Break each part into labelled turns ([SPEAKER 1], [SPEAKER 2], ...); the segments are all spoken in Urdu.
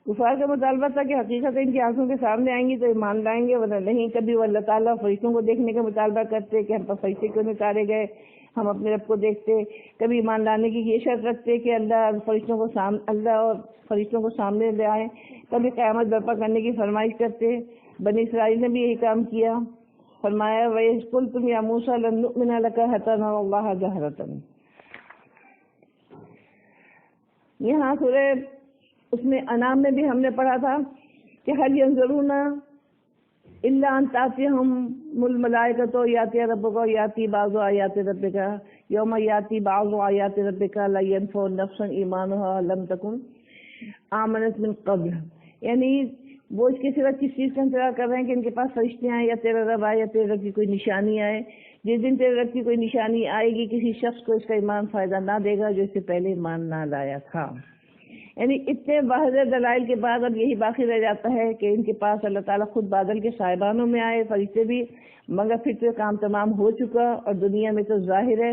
[SPEAKER 1] کفار کا مطالبہ تھا کہ حقیقت ان کی آنکھوں کے سامنے آئیں گی تو ایمان لائیں گے، ورنہ نہیں۔ کبھی وہ اللہ تعالیٰ فرشتوں کو دیکھنے کا مطالبہ کرتے کہ ہم پر فرشتے کیوں اتارے گئے، ہم اپنے رب کو دیکھتے۔ کبھی ایمان لانے کی یہ شرط رکھتے کہ اللہ اور فرشتوں کو سامنے لے آئیں۔ کبھی قیامت برپا کرنے کی فرمائش کرتے۔ بنی اسرائیل نے بھی یہی کام کیا۔ فرمایا وَإِذْ قُلْتُمْ يَا مُوسَىٰ لَن نُؤْمِنَ لَكَ حَتَّىٰ نَرَى اللَّهَ جَهْرَةً۔ یہاں سورہ اس میں انعام میں بھی ہم نے پڑھا تھا کہ هل ينظرون الا ان تأتيهم الملائكة يأتي ربك يأتي بعض آيات ربك يوم يأتي بعض آيات ربك لا ينفع نفسا ایمانها لم تكن آمنت من قبل، یعنی وہ اس کے سوا کس چیز کا انتظار کر رہے ہیں کہ ان کے پاس فرشتے آئیں یا تیرا رب آئے یا تیرے رب کی کوئی نشانی آئے۔ جس دن تیرے رب کی کوئی نشانی آئے گی کسی شخص کو اس کا ایمان فائدہ نہ دے گا جو اس سے پہلے ایمان نہ لایا تھا۔ یعنی اتنے واضح دلائل کے بعد اب یہی باقی رہ جاتا ہے کہ ان کے پاس اللہ تعالیٰ خود بادل کے صاحبانوں میں آئے، فرشتے بھی، مگر پھر تو کام تمام ہو چکا اور دنیا میں تو ظاہر ہے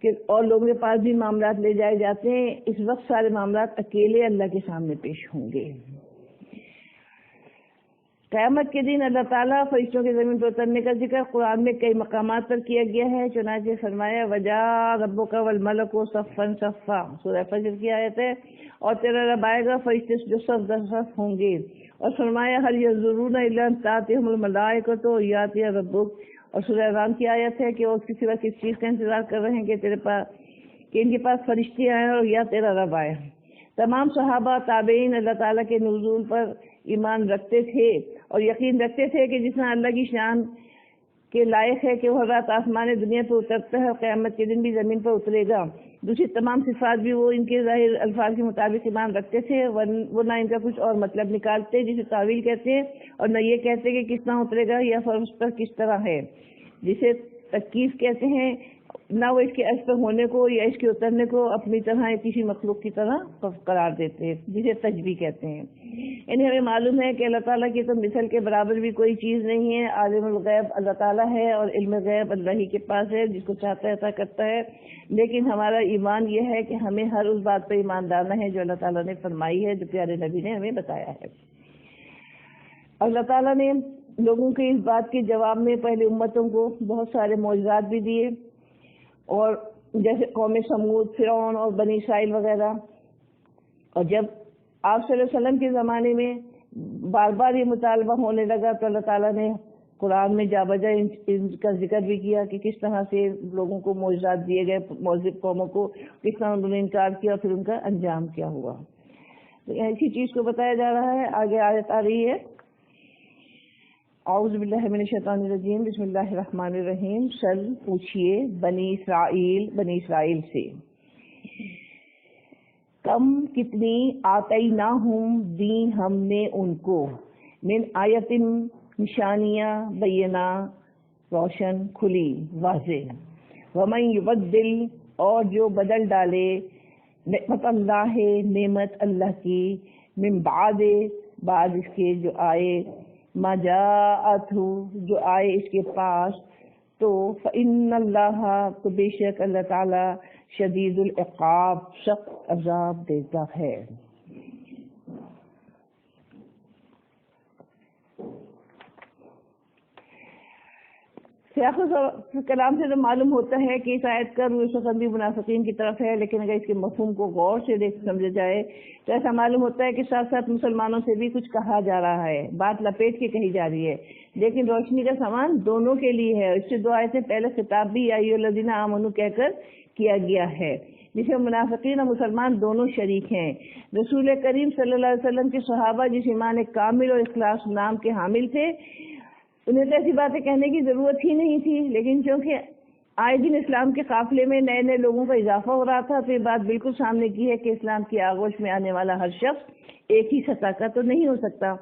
[SPEAKER 1] کہ اور لوگوں کے پاس بھی معاملات لے جائے جاتے ہیں۔ اس وقت سارے معاملات اکیلے اللہ کے سامنے پیش ہوں گے۔ قیامت کے دن اللہ تعالیٰ فرشتوں کے زمین پر اترنے کا ذکر قرآن میں کئی مقامات پر کیا گیا ہے۔ چنانچہ فرمایا وَجَاءَ رَبُّكَ وَالْمَلَكُ صَفًّا صَفًّا، سورہ فجر کی آیت ہے، اور تیرا رب آئے گا فرشتے جو صف در صف ہوں گے۔ اور فرمایا هَلْ يَنظُرُونَ إِلَّا أَن تَأْتِيَهُمُ الْمَلَائِكَةُ يَأْتِيَ رَبُّكَ، اور سورہ انعام کی آیت ہے کہ وہ اس کے سوا کس چیز کا انتظار کر رہے ہیں کہ تیرے پاس کہ ان کے پاس فرشتے آئیں اور یا تیرا رب آئے۔ تمام صحابہ تابعین اللہ تعالیٰ کے نزول پر ایمان رکھتے تھے اور یقین رکھتے تھے کہ جس طرح اللہ کی شان کے لائق ہے کہ وہ رات آسمان دنیا پر اترتا ہے اور قیامت کے دن بھی زمین پر اترے گا، دوسری تمام صفات بھی وہ ان کے ظاہر الفاظ کے مطابق ایمان رکھتے تھے، وہ نہ ان کا کچھ اور مطلب نکالتے جسے تعویل کہتے ہیں، اور نہ یہ کہتے کہ کس طرح اترے گا یا فرض پر کس طرح ہے جسے تکیف کہتے ہیں، نہ وہ اس کے عرض پر ہونے کو یا اس کے اترنے کو اپنی طرح یا کسی مخلوق کی طرح قرار دیتے ہیں جسے تشبیہ کہتے ہیں۔ انہیں ہمیں معلوم ہے کہ اللہ تعالیٰ کی تو مثل کے برابر بھی کوئی چیز نہیں ہے۔ عالم الغیب اللہ تعالیٰ ہے اور علم غیب اللہ ہی کے پاس ہے، جس کو چاہتا ہے عطا کرتا ہے، لیکن ہمارا ایمان یہ ہے کہ ہمیں ہر اس بات پر ایمان لانا ہے جو اللہ تعالیٰ نے فرمائی ہے، جو پیارے نبی نے ہمیں بتایا ہے۔ اللہ تعالیٰ نے لوگوں کے اس بات کے جواب میں پہلے امتوں کو بہت سارے معجزات بھی دیے، اور جیسے قوم سمود، فرعون اور بنی اسرائیل وغیرہ، اور جب آپ صلی اللہ علیہ وسلم کے زمانے میں بار بار یہ مطالبہ ہونے لگا تو اللہ تعالیٰ نے قرآن میں جا بجا ان کا ذکر بھی کیا کہ کس طرح سے لوگوں کو معجزات دیے گئے، معذب قوموں کو کس طرح انہوں نے انکار کیا اور پھر ان کا انجام کیا ہوا۔ اسی چیز کو بتایا جا رہا ہے۔ آگے آیت آ رہی ہے، اعوذ باللہ من الشیطان الرجیم، بسم اللہ الرحمن الرحیم۔ سل پوچھئے بنی اسرائیل سے، کم کتنی آتیناہم دی ہم نے ان کو، من آیت نشانیاں بینہ روشن کھلی واضح، ومن یبدل اور جو بدل ڈالے نعمت اللہ نعمت اللہ کی، من بعد اس کے جو آئے، ما جاءتہ جو آئے اس کے پاس، تو فإن اللہ تو بے شک اللہ تعالی شدید العقاب سخت عذاب دیتا ہے۔ سیاق کلام سے تو معلوم ہوتا ہے کہ اس آیت کا روح سخن بھی منافقین کی طرف ہے، لیکن اگر اس کے مفہوم کو غور سے سمجھا جائے تو ایسا معلوم ہوتا ہے کہ ساتھ ساتھ مسلمانوں سے بھی کچھ کہا جا رہا ہے، بات لپیٹ کے کہی جا رہی ہے، لیکن روشنی کا سامان دونوں کے لیے ہے۔ اس سے دو آیتیں پہلے خطاب بھی یا ایھا الذین آمنوا کہہ کر کیا گیا ہے، جس میں منافقین اور مسلمان دونوں شریک ہیں۔ رسول کریم صلی اللہ علیہ وسلم کے صحابہ جس ایمان کامل اور اخلاص نام کے حامل تھے، انہیں تو ایسی باتیں کہنے کی ضرورت ہی نہیں تھی، لیکن چونکہ آئے دن اسلام کے قافلے میں نئے نئے لوگوں کا اضافہ ہو رہا تھا تو یہ بات بالکل سامنے کی ہے کہ اسلام کی آغوش میں آنے والا ہر شخص ایک ہی سطح کا تو نہیں ہو سکتا،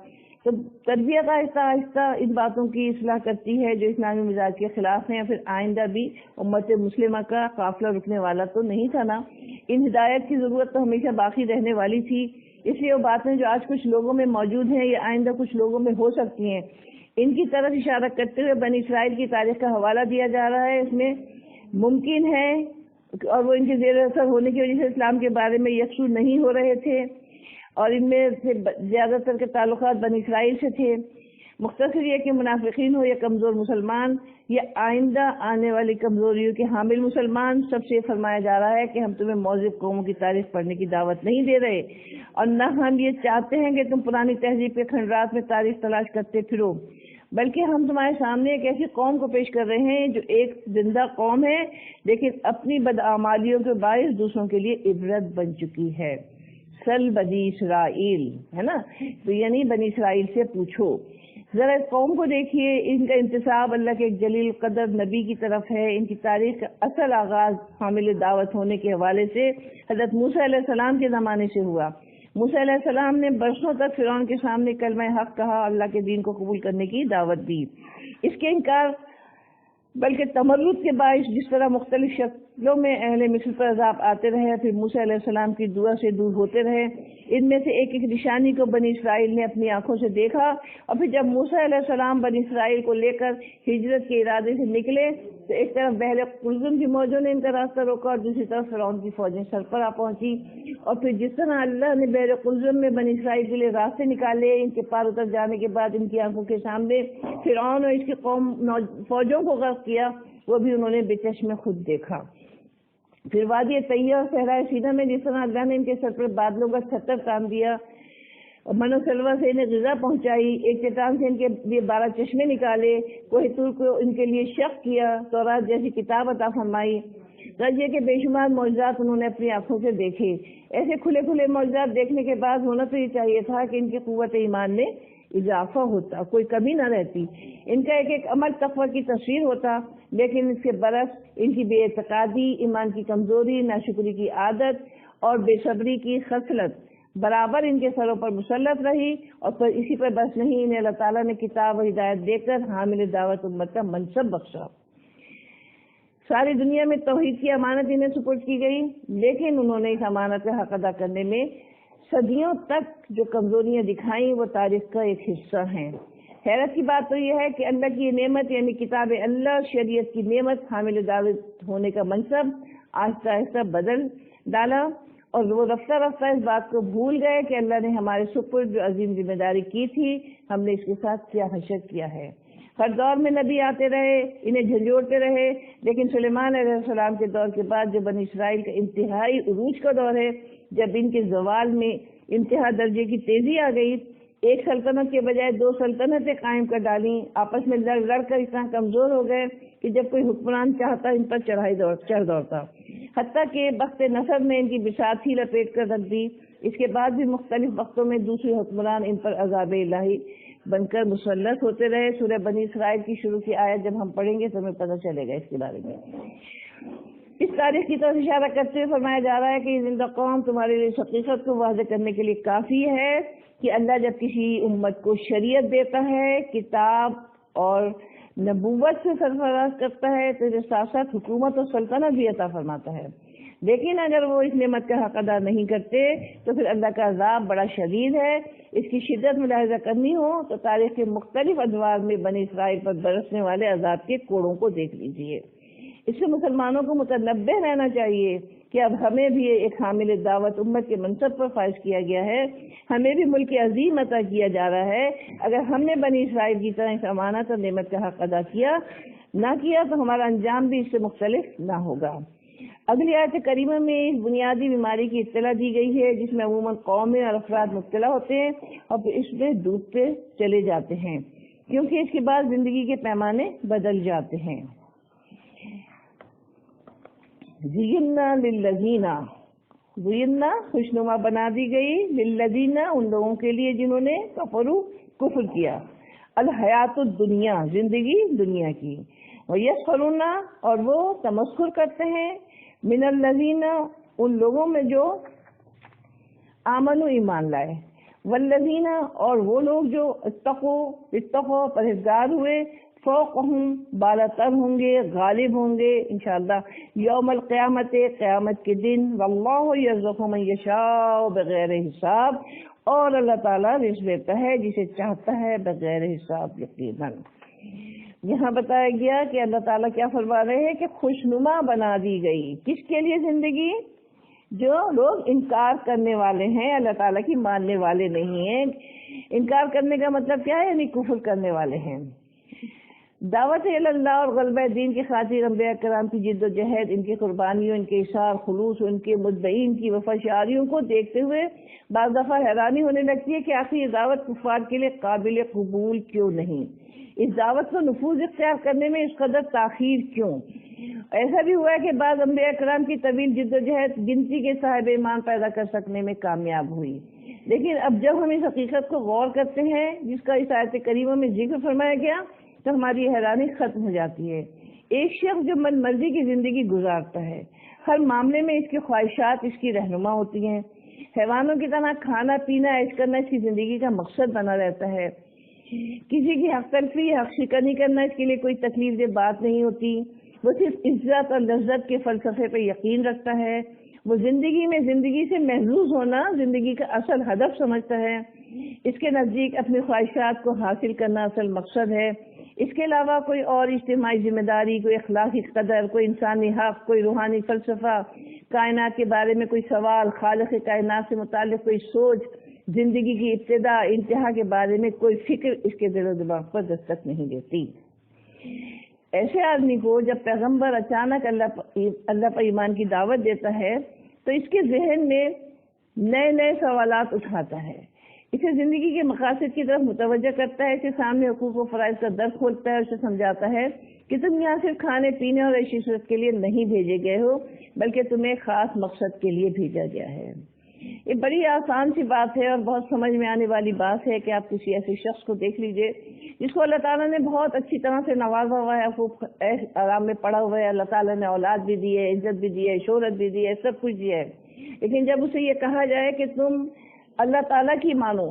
[SPEAKER 1] تو تربیت آہستہ آہستہ ان باتوں کی اصلاح کرتی ہے جو اسلامی مزاج کے خلاف ہیں، یا پھر آئندہ بھی امت مسلمہ کا قافلہ رکنے والا تو نہیں تھا نا، ان ہدایت کی ضرورت تو ہمیشہ باقی رہنے والی تھی، اس لیے وہ باتیں جو آج کچھ لوگوں میں موجود ہیں یا آئندہ کچھ لوگوں میں ہو سکتی ہیں، ان کی طرف اشارہ کرتے ہوئے بنی اسرائیل کی تاریخ کا حوالہ دیا جا رہا ہے۔ اس میں ممکن ہے اور وہ ان کے زیر اثر ہونے کی وجہ سے اسلام کے بارے میں یکسو نہیں ہو رہے تھے، اور ان میں سے زیادہ تر کے تعلقات بنی اسرائیل سے تھے۔ مختصر یہ کہ منافقین ہو یا کمزور مسلمان یا آئندہ آنے والی کمزوریوں کے حامل مسلمان، سب سے فرمایا جا رہا ہے کہ ہم تمہیں مہذب قوموں کی تاریخ پڑھنے کی دعوت نہیں دے رہے، اور نہ ہم یہ چاہتے ہیں کہ تم پرانی تہذیب کے کھنڈرات میں تاریخ تلاش کرتے پھرو، بلکہ ہم تمہارے سامنے ایک ایسی قوم کو پیش کر رہے ہیں جو ایک زندہ قوم ہے لیکن اپنی بدعمالیوں کے باعث دوسروں کے لیے عبرت بن چکی ہے۔ سل بنی اسرائیل ہے نا، تو یعنی بنی اسرائیل سے پوچھو، ذرا اس قوم کو دیکھیے، ان کا انتصاب اللہ کے ایک جلیل قدر نبی کی طرف ہے۔ ان کی تاریخ کا اصل آغاز حامل دعوت ہونے کے حوالے سے حضرت موسیٰ علیہ السلام کے زمانے سے ہوا۔ موسیٰ علیہ السلام نے برسوں تک فرعون کے سامنے کلمہ حق کہا، اللہ کے دین کو قبول کرنے کی دعوت دی۔ اس کے انکار بلکہ تمرد کے باعث جس طرح مختلف شکلوں میں اہل مصر پر عذاب آتے رہے، پھر موسیٰ علیہ السلام کی دعا سے دور ہوتے رہے، ان میں سے ایک ایک نشانی کو بنی اسرائیل نے اپنی آنکھوں سے دیکھا، اور پھر جب موسیٰ علیہ السلام بنی اسرائیل کو لے کر ہجرت کے ارادے سے نکلے تو ایک طرف بحر قلزم کی موجوں نے ان کا راستہ روکا اور دوسری طرف فرعون کی فوجیں سر پر آ پہنچی، اور پھر جس طرح اللہ نے بحر قلزم میں بنی اسرائیل کے لیے راستے نکالے، ان کے پار اتر جانے کے بعد ان کی آنکھوں کے سامنے فرعون اور اس کی قوم فوجوں کو غرق کیا، وہ بھی انہوں نے بے چشم خود دیکھا۔ پھر وادی طیہ اور صحرائے سینا میں جس طرح اللہ نے ان کے سر پر بادلوں کا چھتر تان دیا، من و سلوہ سے انہیں غذا پہنچائی، ایک چٹان سے ان کے لیے 12 چشمے نکالے، کوہ طور کو ان کے لیے شق کیا، تورات جیسی کتاب عطا فرمائی، غزے کے بے شمار معجزات انہوں نے اپنی آنکھوں سے دیکھے۔ ایسے کھلے کھلے معجزات دیکھنے کے بعد ہونا تو یہ چاہیے تھا کہ ان کی قوت ایمان میں اضافہ ہوتا، کوئی کمی نہ رہتی، ان کا ایک ایک عمل تقویٰ کی تصویر ہوتا، لیکن اس کے برعکس ان کی بے اعتقادی، ایمان کی کمزوری، ناشکری کی عادت اور بے صبری کی خصلت برابر ان کے سروں پر مسلط رہی، اور پھر اسی پر بس نہیں، انہیں اللہ تعالیٰ نے کتاب و ہدایت دے کر حامل دعوت امت کا منصب بخشا۔ ساری دنیا میں توحید کی امانت انہیں سپرد کی گئی، لیکن انہوں نے اس امانت کا حق ادا کرنے میں صدیوں تک جو کمزوریاں دکھائیں وہ تاریخ کا ایک حصہ ہیں۔ حیرت کی بات تو یہ ہے کہ اللہ کی یہ نعمت یعنی کتاب اللہ، شریعت کی نعمت، حامل دعوت ہونے کا منصب آہستہ آہستہ بدل ڈالا، اور وہ رفتہ رفتہ اس بات کو بھول گئے کہ اللہ نے ہمارے سپرد جو عظیم ذمہ داری کی تھی، ہم نے اس کے ساتھ کیا حشر کیا ہے۔ ہر دور میں نبی آتے رہے، انہیں جھنجھوڑتے رہے، لیکن سلیمان علیہ السلام کے دور کے بعد جو بنی اسرائیل کا انتہائی عروج کا دور ہے، جب ان کے زوال میں انتہا درجے کی تیزی آ گئی، ایک سلطنت کے بجائے 2 سلطنتیں قائم کر ڈالیں، آپس میں لڑ کر اتنا کمزور ہو گئے کہ جب کوئی حکمران چاہتا ان پر چڑھ دوڑتا، حتیٰ کہ وقت نصر نے ان کی بساط ہی لپیٹ کر رکھ دی۔ اس کے بعد بھی مختلف وقتوں میں دوسرے حکمران ان پر عذاب الہی بن کر مسلط ہوتے رہے۔ سورہ بنی اسرائیل کی شروع کی آیت جب ہم پڑھیں گے تو ہمیں پتہ چلے گا اس کے بارے میں۔ اس تاریخ کی طرف اشارہ کرتے ہوئے فرمایا جا رہا ہے کہ یہ زندہ قوم تمہارے لیے اس حقیقت کو واضح کرنے کے لیے کافی ہے کہ اللہ جب کسی امت کو شریعت دیتا ہے، کتاب اور نبوت سے سرفراز کرتا ہے، تو اس ساتھ ساتھ حکومت اور سلطنت بھی عطا فرماتا ہے، لیکن اگر وہ اس نعمت کا حق ادا نہیں کرتے تو پھر اللہ کا عذاب بڑا شدید ہے۔ اس کی شدت ملاحظہ کرنی ہو تو تاریخ کے مختلف ادوار میں بنی اسرائیل پر برسنے والے عذاب کے کوڑوں کو دیکھ لیجئے۔ اس سے مسلمانوں کو متنبہ رہنا چاہیے کہ اب ہمیں بھی ایک حامل دعوت امت کے منصب پر فائز کیا گیا ہے، ہمیں بھی ملک عظیم عطا کیا جا رہا ہے۔ اگر ہم نے بنی اسرائیل کی طرح اس امانت اور نعمت کا حق ادا نہ کیا تو ہمارا انجام بھی اس سے مختلف نہ ہوگا۔ اگلی آیت کریمہ میں اس بنیادی بیماری کی اطلاع دی گئی ہے جس میں عموماً قومیں اور افراد مبتلا ہوتے ہیں اور پھر اس میں ڈوبتے چلے جاتے ہیں، کیونکہ اس کے بعد زندگی کے پیمانے بدل جاتے ہیں۔ زینا للذینا، زینا خوشنما بنا دی گئی، للذینا ان لوگوں کے لیے جنہوں نے کفر کیا، الحیات الدنیا زندگی دنیا کی، ویسخرون اور وہ تمسخر کرتے ہیں، من الذین ان لوگوں میں جو آمنوا ایمان لائے، والذین اور وہ لوگ جو اتقوا پرہیزگار ہوئے، فوقہم بالاتر ہوں گے، غالب ہوں گے انشاءاللہ یوم القیامت قیامت کے دن، واللہ یرزق من یشاء بغیر حساب اور اللہ تعالیٰ رزق دیتا ہے جسے چاہتا ہے بغیر حساب۔ یقیناً یہاں بتایا گیا کہ اللہ تعالیٰ کیا فرما رہے ہیں کہ خوشنما بنا دی گئی، کس کے لیے زندگی؟ جو لوگ انکار کرنے والے ہیں، اللہ تعالیٰ کی ماننے والے نہیں ہیں۔ انکار کرنے کا مطلب کیا ہے؟ یعنی کفر کرنے والے ہیں۔ دعوت اللہ اور غلبہ دین کی خاطر انبیاء کرام کی جد و جہد، ان کی قربانیوں، ان کے اشار خلوص، ان کے مدعین کی وفاشاریوں کو دیکھتے ہوئے بعض دفعہ حیرانی ہونے لگتی ہے کہ آخر یہ دعوت کفار کے لیے قابل قبول کیوں نہیں؟ اس دعوت کو نفوذ اختیار کرنے میں اس قدر تاخیر کیوں؟ ایسا بھی ہوا ہے کہ بعض انبیاء کرام کی طویل جد و جہد گنتی کے صاحب ایمان پیدا کر سکنے میں کامیاب ہوئی، لیکن اب جب ہم اس حقیقت کو غور کرتے ہیں جس کا اس آیت کریمہ میں ذکر فرمایا گیا تو ہماری حیرانی ختم ہو جاتی ہے۔ ایک شخص جو من مرضی کی زندگی گزارتا ہے، ہر معاملے میں اس کی خواہشات اس کی رہنما ہوتی ہیں، حیوانوں کی طرح کھانا پینا عیش کرنا اس کی زندگی کا مقصد بنا رہتا ہے، کسی کی حق تلفی حق شکنی کرنا اس کے لیے کوئی تکلیف دہ بات نہیں ہوتی، وہ صرف عزت اور لذت کے فلسفے پہ یقین رکھتا ہے، وہ زندگی میں زندگی سے محظوظ ہونا زندگی کا اصل ہدف سمجھتا ہے، اس کے نزدیک اپنی خواہشات کو حاصل کرنا اصل مقصد ہے، اس کے علاوہ کوئی اور اجتماعی ذمہ داری، کوئی اخلاقی قدر، کوئی انسانی حق، کوئی روحانی فلسفہ، کائنات کے بارے میں کوئی سوال، خالق کائنات سے متعلق کوئی سوچ، زندگی کی ابتدا انتہا کے بارے میں کوئی فکر اس کے دل و دماغ پر دستک نہیں دیتی۔ ایسے آدمی کو جب پیغمبر اچانک اللہ پر ایمان کی دعوت دیتا ہے تو اس کے ذہن میں نئے نئے سوالات اٹھاتا ہے، اسے زندگی کے مقاصد کی طرف متوجہ کرتا ہے، اسے سامنے حقوق و فرائض کا در کھولتا ہے، اسے سمجھاتا ہے کہ تم یہاں صرف کھانے پینے اور عیش عشرت کے لیے نہیں بھیجے گئے ہو بلکہ تمہیں خاص مقصد کے لیے بھیجا گیا ہے۔ یہ بڑی آسان سی بات ہے اور بہت سمجھ میں آنے والی بات ہے کہ آپ کسی ایسے شخص کو دیکھ لیجئے جس کو اللہ تعالیٰ نے بہت اچھی طرح سے نوازا ہوا ہے، خوب آرام میں پڑا ہوا ہے، اللہ تعالیٰ نے اولاد بھی دی ہے، عزت بھی دی ہے، شہرت بھی دی ہے، سب کچھ دیا ہے، لیکن جب اسے یہ کہا جائے کہ تم اللہ تعالیٰ کی مانو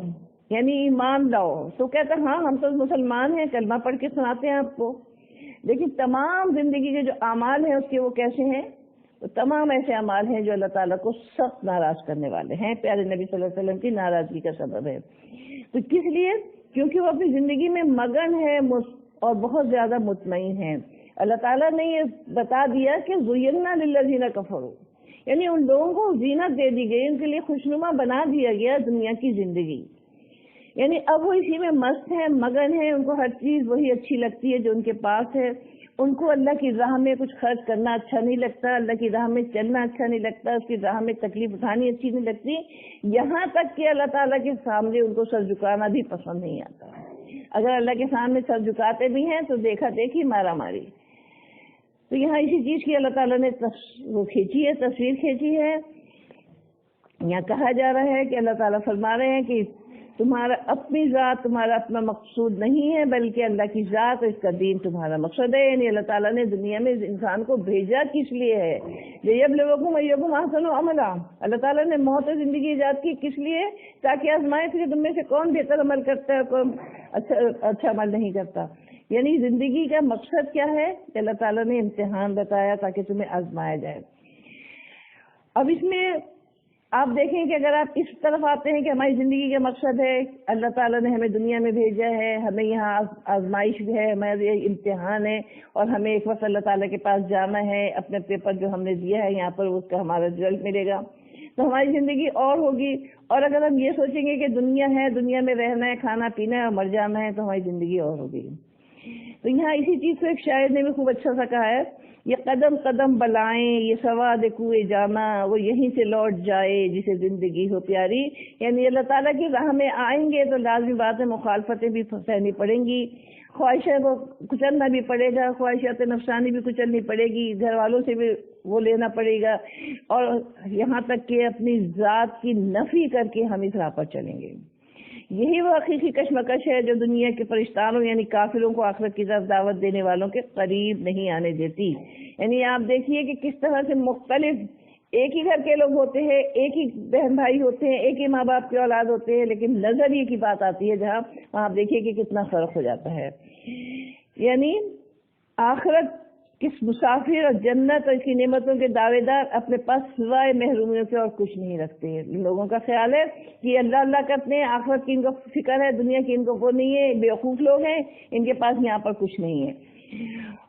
[SPEAKER 1] یعنی ایمان لاؤ تو کہتا ہاں ہم تو مسلمان ہیں، کلمہ پڑھ کے سناتے ہیں آپ کو، لیکن تمام زندگی کے جو اعمال ہیں اس کے وہ کیسے ہیں؟ وہ تمام ایسے اعمال ہیں جو اللہ تعالیٰ کو سخت ناراض کرنے والے ہیں، پیارے نبی صلی اللہ علیہ وسلم کی ناراضگی کا سبب ہے۔ تو کس لیے؟ کیونکہ وہ اپنی زندگی میں مگن ہے اور بہت زیادہ مطمئن ہے۔ اللہ تعالیٰ نے یہ بتا دیا کہ زُيِّنَّا لِلَّذِينَ كَفَرُوا، یعنی ان لوگوں کو زینت دے دی گئی، ان کے لیے خوشنما بنا دیا گیا دنیا کی زندگی، یعنی اب وہ اسی میں مست ہیں، مگن ہیں، ان کو ہر چیز وہی اچھی لگتی ہے جو ان کے پاس ہے، ان کو اللہ کی راہ میں کچھ خرچ کرنا اچھا نہیں لگتا، اللہ کی راہ میں چلنا اچھا نہیں لگتا، اس کی راہ میں تکلیف اٹھانی اچھی نہیں لگتی، یہاں تک کہ اللہ تعالیٰ کے سامنے ان کو سر جھکانا بھی پسند نہیں آتا۔ اگر اللہ کے سامنے سر جھکاتے بھی ہیں تو دیکھا دیکھی مارا ماری۔ تو یہاں اسی چیز کی اللہ تعالیٰ نے تصویر کھینچی ہے۔ یہاں کہا جا رہا ہے کہ اللہ تعالیٰ فرما رہے ہیں کہ تمہارا اپنی ذات تمہارا اپنا مقصود نہیں ہے بلکہ اللہ کی ذات اور اس کا دین تمہارا مقصد ہے، یعنی اللہ تعالیٰ نے دنیا میں انسان کو بھیجا کس لیے ہے؟ لیبلوکم ایکم احسن عملا، اللہ تعالیٰ نے موت و زندگی ایجاد کی کس لیے؟ تاکہ آزمائے کہ تم میں سے کون بہتر عمل کرتا ہے، کون اچھا عمل نہیں کرتا۔ یعنی زندگی کا مقصد کیا ہے؟ کہ اللہ تعالیٰ نے امتحان بتایا تاکہ تمہیں آزمایا جائے۔ اب اس میں آپ دیکھیں کہ اگر آپ اس طرف آتے ہیں کہ ہماری زندگی کا مقصد ہے، اللہ تعالیٰ نے ہمیں دنیا میں بھیجا ہے، ہمیں یہاں آزمائش بھی ہے، ہمارے امتحان ہے اور ہمیں ایک وقت اللہ تعالیٰ کے پاس جانا ہے، اپنے پیپر جو ہم نے دیا ہے یہاں پر اس کا ہمارا رزلٹ ملے گا، تو ہماری زندگی اور ہوگی۔ اور اگر ہم یہ سوچیں گے کہ دنیا ہے، دنیا میں رہنا ہے، کھانا پینا ہے اور مر جانا ہے، تو ہماری زندگی اور ہوگی۔ تو یہاں اسی چیز کو ایک شاعر نے بھی خوب اچھا سا کہا ہے، یہ قدم قدم بلائیں یہ سواد کوئے جانا، وہ یہیں سے لوٹ جائے جسے زندگی ہو پیاری، یعنی اللہ تعالیٰ کی راہ میں آئیں گے تو لازمی بات ہے مخالفتیں بھی سہنی پڑیں گی، خواہشیں کو کچلنا بھی پڑے گا، خواہشات نفسانی بھی کچلنی پڑے گی، گھر والوں سے بھی وہ لینا پڑے گا، اور یہاں تک کہ اپنی ذات کی نفی کر کے ہم اس راہ پر چلیں گے۔ یہی وہ حقیقی کشمکش ہے جو دنیا کے فرشتانوں یعنی کافروں کو آخرت کی طرف دعوت دینے والوں کے قریب نہیں آنے دیتی۔ یعنی آپ دیکھیے کہ کس طرح سے مختلف ایک ہی گھر کے لوگ ہوتے ہیں، ایک ہی بہن بھائی ہوتے ہیں، ایک ہی ماں باپ کے اولاد ہوتے ہیں، لیکن نظریے کی بات آتی ہے جہاں وہاں آپ دیکھیے کہ کتنا فرق ہو جاتا ہے۔ یعنی آخرت کس مسافر اور جنت اور اس کی نعمتوں کے دعوے دار اپنے پاس سوائے محرومیوں کے اور کچھ نہیں رکھتے ہیں۔ لوگوں کا خیال ہے کہ اللہ اللہ کرتے ہیں، آخرت کی ان کو فکر ہے، دنیا کی ان کو وہ نہیں ہے، بیوقوف لوگ ہیں، ان کے پاس یہاں پر کچھ نہیں ہے۔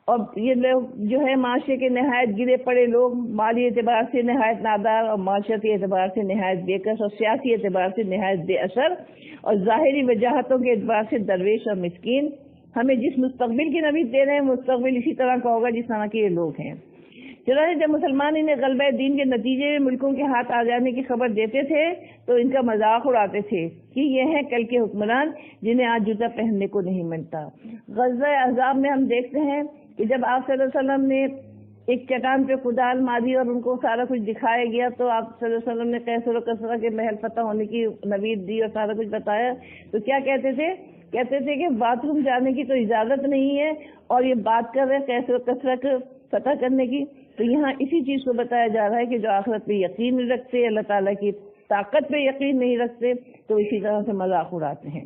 [SPEAKER 1] اور یہ لوگ جو ہے معاشرے کے نہایت گرے پڑے لوگ، مالی اعتبار سے نہایت نادار اور معاشرتی اعتبار سے نہایت بے کس اور سیاسی اعتبار سے نہایت بے اثر اور ظاہری وجاہتوں کے اعتبار سے درویش اور مسکین، ہمیں جس مستقبل کی نوید دے رہے ہیں مستقبل اسی طرح کا ہوگا جس طرح کے یہ لوگ ہیں۔ چنانچہ جب مسلمان انہیں غلبہ دین کے نتیجے میں ملکوں کے ہاتھ آ جانے کی خبر دیتے تھے تو ان کا مذاق اڑاتے تھے کہ یہ ہیں کل کے حکمران جنہیں آج جوتا پہننے کو نہیں ملتا۔ غزوہ احزاب میں ہم دیکھتے ہیں کہ جب آپ صلی اللہ علیہ وسلم نے ایک چٹان پہ کدال ماری اور ان کو سارا کچھ دکھایا گیا تو آپ صلی اللہ علیہ وسلم نے قیصر و کسریٰ کے محل فتح ہونے کی نوید دی اور سارا کچھ بتایا تو کیا کہتے تھے کہ باتھ روم جانے کی تو اجازت نہیں ہے اور یہ بات کر رہے قیصر و کسریٰ کو فتح کرنے کی۔ تو یہاں اسی چیز کو بتایا جا رہا ہے کہ جو آخرت پہ یقین نہیں رکھتے، اللہ تعالیٰ کی طاقت پہ یقین نہیں رکھتے تو اسی طرح سے مذاق اڑاتے ہیں۔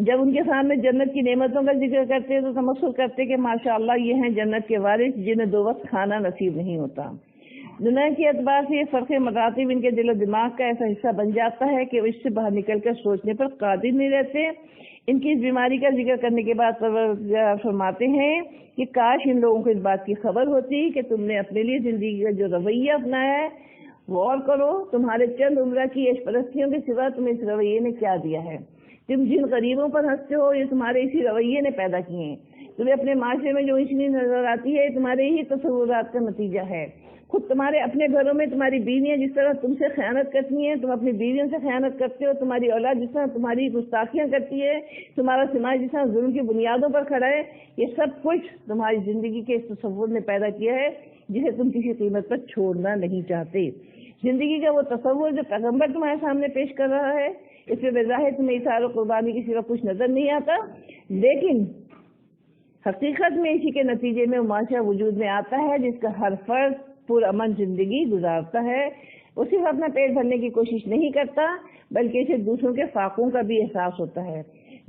[SPEAKER 1] جب ان کے سامنے جنت کی نعمتوں کا ذکر کرتے ہیں تو تمسخر کرتے کہ ماشاءاللہ یہ ہیں جنت کے وارث جنہیں دو وقت کھانا نصیب نہیں ہوتا۔ دنیا کے اعتبار سے یہ فرق مراتب ان کے دل و دماغ کا ایسا حصہ بن جاتا ہے کہ اس سے باہر نکل کر سوچنے پر قادر نہیں رہتے۔ ان کی اس بیماری کا ذکر کرنے کے بعد فرماتے ہیں کہ کاش ان لوگوں کو اس بات کی خبر ہوتی کہ تم نے اپنے لیے زندگی کا جو رویہ اپنایا ہے غور کرو، تمہارے چند عمرہ کی عیش پرستیوں کے سوا تمہیں اس رویے نے کیا دیا ہے۔ تم جن غریبوں پر ہنستے ہو یہ تمہارے اسی رویے نے پیدا کیے ہیں۔ تمہیں اپنے معاشرے میں جو اونچی نظر آتی ہے تمہارے ہی تصورات کا نتیجہ ہے۔ خود تمہارے اپنے گھروں میں تمہاری بیویاں جس طرح تم سے خیانت کرتی ہیں تم اپنی بیویوں سے خیانت کرتے ہو، تمہاری اولاد جس طرح تمہاری گستاخیاں کرتی ہے، تمہارا سماج جس طرح ظلم کی بنیادوں پر کھڑا ہے، یہ سب کچھ تمہاری زندگی کے اس تصور نے پیدا کیا ہے جسے تم کسی قیمت پر چھوڑنا نہیں چاہتے۔ زندگی کا وہ تصور جو پیغمبر تمہارے سامنے پیش کر رہا ہے اس میں بظاہر تمہیں اثار و قربانی کے سوا کچھ نظر نہیں آتا، لیکن حقیقت میں اسی کے نتیجے میں معاشرہ وجود میں آتا ہے جس کا ہر فرد پرامن زندگی گزارتا ہے۔ وہ صرف اپنا پیٹ بھرنے کی کوشش نہیں کرتا بلکہ اسے دوسروں کے فاقوں کا بھی احساس ہوتا ہے۔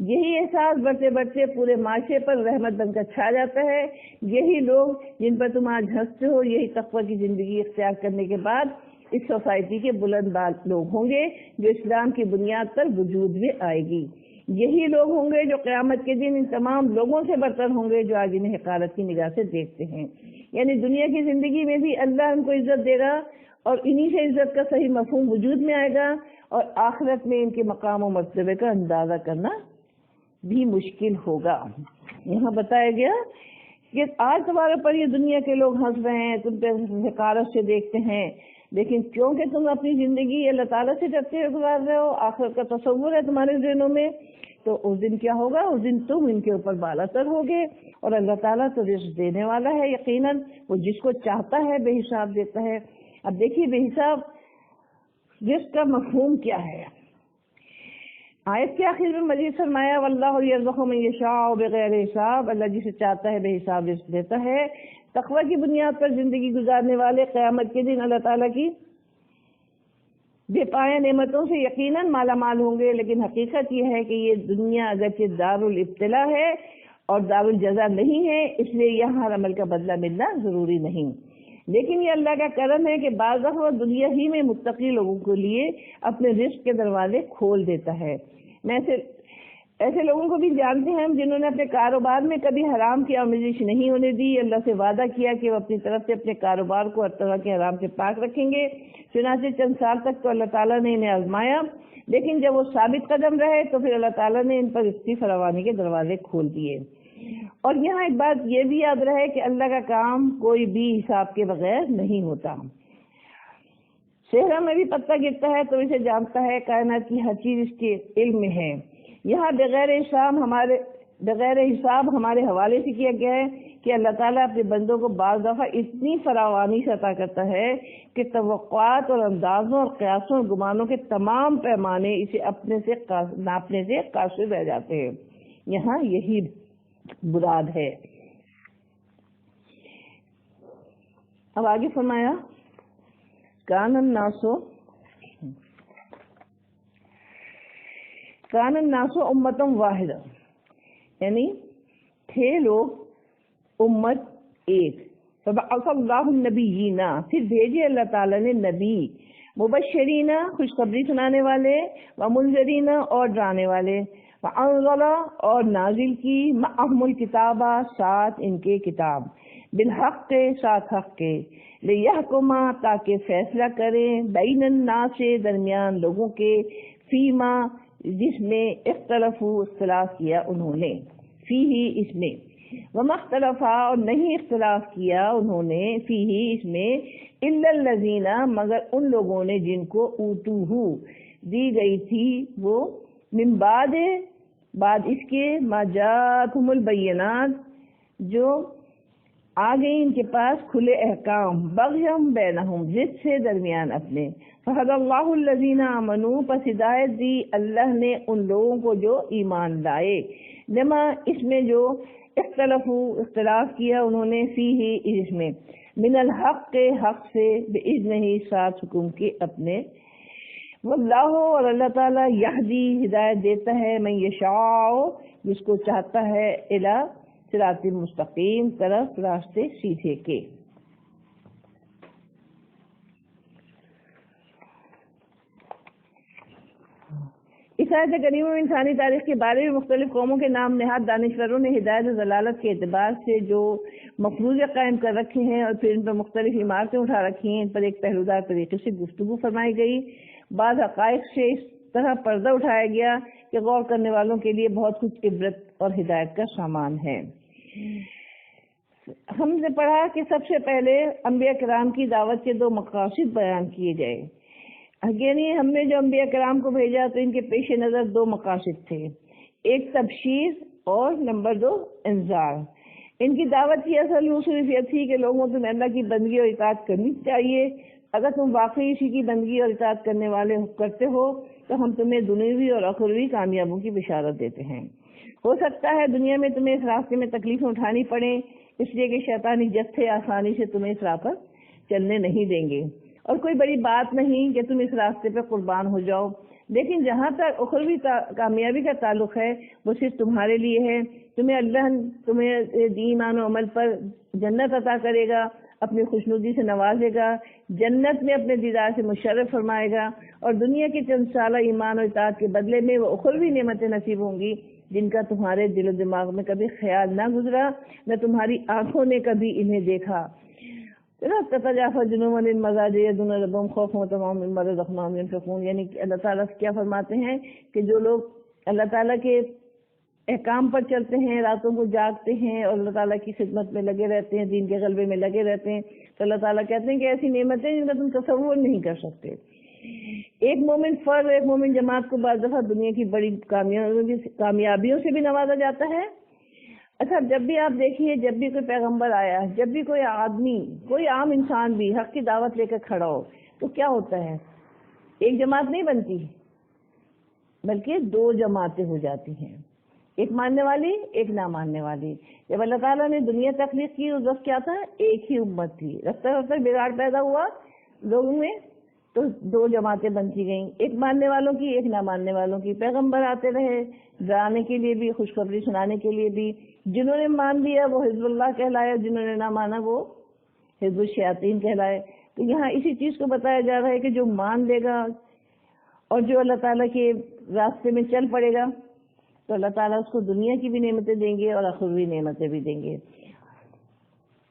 [SPEAKER 1] یہی احساس بڑھتے بڑھتے پورے معاشرے پر رحمت بن کر چھا جاتا ہے۔ یہی لوگ جن پر تم آج ہنستے ہو یہی تقوی کی زندگی اختیار کرنے کے بعد اس سوسائٹی کے بلند بال لوگ ہوں گے جو اسلام کی بنیاد پر وجود میں آئے گی۔ یہی لوگ ہوں گے جو قیامت کے دن ان تمام لوگوں سے برتر ہوں گے جو آج انہیں حقارت کی نگاہ سے دیکھتے ہیں۔ یعنی دنیا کی زندگی میں بھی اللہ ان کو عزت دے گا اور انہی سے عزت کا صحیح مفہوم وجود میں آئے گا اور آخرت میں ان کے مقام و مرتبے کا اندازہ کرنا بھی مشکل ہوگا۔ یہاں بتایا گیا کہ آج تمہارے پر یہ دنیا کے لوگ ہنس رہے ہیں، تم پہ حقارت سے دیکھتے ہیں، لیکن کیونکہ تم اپنی زندگی اللہ تعالیٰ سے ڈرتے ہوئے گزار رہے ہو، آخرت کا تصور ہے تمہارے ذہنوں میں، تو اس دن کیا ہوگا؟ اس دن تم ان کے اوپر بالا تر ہوگے اور اللہ تعالیٰ تو رزق دینے والا ہے، یقیناً وہ جس کو چاہتا ہے بے حساب دیتا ہے۔ اب دیکھیے بے حساب رزق کا مفہوم کیا ہے۔ آیت کے آخر میں مزید فرمایا واللہ یرزق من یشاء بغیر حساب، اللہ جسے چاہتا ہے بے حساب رزق دیتا ہے۔ تقوی کی بنیاد پر زندگی گزارنے والے قیامت کے دن اللہ تعالیٰ کی بے پایہ نعمتوں سے یقیناً مالا مال ہوں گے، لیکن حقیقت یہ ہے کہ یہ دنیا اگرچہ دار الابتلاء ہے اور دار الجزا نہیں ہے، اس لیے یہاں ہر عمل کا بدلہ ملنا ضروری نہیں، لیکن یہ اللہ کا کرم ہے کہ بعض دفعہ دنیا ہی میں متقی لوگوں کے لیے اپنے رزق کے دروازے کھول دیتا ہے۔ میں ایسے لوگوں کو بھی جانتے ہیں جنہوں نے اپنے کاروبار میں کبھی حرام کی آمیزش نہیں ہونے دی، اللہ سے وعدہ کیا کہ وہ اپنی طرف سے اپنے کاروبار کو ہر طرح کے حرام سے پاک رکھیں گے، چنانچہ چند سال تک تو اللہ تعالیٰ نے انہیں آزمایا، لیکن جب وہ ثابت قدم رہے تو پھر اللہ تعالیٰ نے ان پر رزق کی فراوانی کے دروازے کھول دیے۔ اور یہاں ایک بات یہ بھی یاد رہے کہ اللہ کا کام کوئی بھی حساب کے بغیر نہیں ہوتا۔ صحرا میں بھی پتہ گرتا ہے تو اسے جانتا ہے، کائنات کی ہر چیز اس کے علم میں ہے۔ یہاں بغیر حساب ہمارے حوالے سے کیا گیا ہے کہ اللہ تعالیٰ اپنے بندوں کو بعض دفعہ اتنی فراوانی سے عطا کرتا ہے کہ توقعات اور اندازوں اور قیاسوں اور گمانوں کے تمام پیمانے اسے اپنے سے ناپنے سے قاصر رہ جاتے ہیں۔ یہاں یہی مراد ہے۔ اب آگے فرمایا کان الناس امتم واحدہ، یعنی تھے لوگ امت ایک، فبعث اللہ النبیین، پھر بھیجے اللہ تعالیٰ نے نبی، مبشرین خوشخبری سنانے والے، ومنذرین اور ڈرانے والے، وانزل اور نازل کی معهم الکتاب ساتھ ان کے کتاب، بالحق کے ساتھ حق کے، لیحکم تاکہ فیصلہ کریں، بین الناس سے درمیان لوگوں کے، فیما جس میں اختلاف کیا انہوں نے، فیہ اس میں، وما اختلفا اور نہیں اختلاف کیا انہوں نے، فیہ اس میں، الا الذین مگر ان لوگوں نے جن کو اوتوہ دی گئی تھی وہ، من بعد اس کے، ما جاءتہم البینات جو آ گئی ان کے پاس کھلے احکام، بغیم بینہم ضد سے درمیان اپنے، فہدی اللہ الذین آمنوا پس ہدایت دی اللہ نے ان لوگوں کو جو ایمان لائے، لما اس میں جو اختلاف کیا انہوں نے، فیہ اس میں، من الحق کے حق سے، باذنہ ساتھ حکم کے اپنے، واللہ اور اللہ تعالیٰ یہدی ہدایت دیتا ہے، من یشاء جس کو چاہتا ہے، الی صراط مستقیم طرف راستے سیدھے کے۔ اس آیت کریمہ میں انسانی تاریخ کے بارے میں مختلف قوموں کے نام نہاد دانشوروں نے ہدایت و ضلالت کے اعتبار سے جو مفروضے قائم کر رکھے ہیں اور پھر ان پر مختلف عمارتیں اٹھا رکھی ہیں، ان پر ایک پہلودار طریقے سے گفتگو فرمائی گئی۔ بعض حقائق سے اس طرح پردہ اٹھایا گیا کہ غور کرنے والوں کے لیے بہت کچھ عبرت اور ہدایت کا سامان ہے۔ ہم نے پڑھا کہ سب سے پہلے انبیاء کرام کی دعوت کے دو مقاصد بیان کیے گئے، یعنی ہم نے جو انبیاء کرام کو بھیجا تو ان کے پیش نظر دو مقاصد تھے، ایک تبشیر اور نمبر 2 انذار۔ ان کی دعوت کی اصل اصول یہ تھی کہ لوگوں تمہیں اللہ کی بندگی اور اطاعت کرنی چاہیے، اگر تم واقعی اسی کی بندگی اور اطاعت کرنے والے کرتے ہو تو ہم تمہیں دنیاوی اور اخروی کامیابیوں کی بشارت دیتے ہیں۔ ہو سکتا ہے دنیا میں تمہیں اس راستے میں تکلیفیں اٹھانی پڑیں، اس لیے کہ شیطانی جتھے آسانی سے تمہیں اس راہ پر چلنے نہیں دیں گے، اور کوئی بڑی بات نہیں کہ تم اس راستے پہ قربان ہو جاؤ، لیکن جہاں تک اخروی کامیابی کا تعلق ہے وہ صرف تمہارے لیے ہے۔ تمہیں ایمان و عمل پر جنت عطا کرے گا، اپنی خوشنودی سے نوازے گا، جنت میں اپنے دیدار سے مشرف فرمائے گا، اور دنیا کی چند سالہ ایمان و اطاعت کے بدلے میں وہ اخروی نعمتیں نصیب ہوں گی جن کا تمہارے دل و دماغ میں کبھی خیال نہ گزرا، نہ تمہاری آنکھوں نے کبھی انہیں دیکھا۔ تتجافى جنوبهم عن المضاجع يدعون ربهم خوفا وطمعا مما رزقناهم ينفقون، یعنی کہ اللہ تعالیٰ کیا فرماتے ہیں کہ جو لوگ اللہ تعالیٰ کے احکام پر چلتے ہیں، راتوں کو جاگتے ہیں اور اللہ تعالیٰ کی خدمت میں لگے رہتے ہیں، دین کے غلبے میں لگے رہتے ہیں، تو اللہ تعالیٰ کہتے ہیں کہ ایسی نعمتیں جن کا تم تصور نہیں کر سکتے۔ ایک مومن فرد اور ایک مومن جماعت کو بعض دفعہ دنیا کی بڑی کامیابیوں سے بھی نوازا جاتا ہے۔ اچھا، جب بھی آپ دیکھیے، جب بھی کوئی پیغمبر آیا، جب بھی کوئی آدمی، کوئی عام انسان بھی حق کی دعوت لے کر کھڑا ہو تو کیا ہوتا ہے؟ ایک جماعت نہیں بنتی بلکہ 2 جماعتیں ہو جاتی ہیں، ایک ماننے والی ایک نہ ماننے والی۔ جب اللہ تعالیٰ نے دنیا تخلیق کی اس وقت کیا تھا؟ ایک ہی امت تھی، رفتہ رفتہ بگاڑ پیدا ہوا لوگوں میں تو 2 جماعتیں بنتی گئیں، ایک ماننے والوں کی ایک نہ ماننے والوں کی۔ پیغمبر آتے رہے ڈرانے کے لیے بھی، خوشخبری سنانے کے لیے بھی، جنہوں نے مان لیا وہ حزب اللہ کہلائے، جنہوں نے نہ مانا وہ حزب الشیاطین کہلائے۔ تو یہاں اسی چیز کو بتایا جا رہا ہے کہ جو مان لے گا اور جو اللہ تعالیٰ کے راستے میں چل پڑے گا تو اللہ تعالیٰ اس کو دنیا کی بھی نعمتیں دیں گے اور اخروی نعمتیں بھی دیں گے۔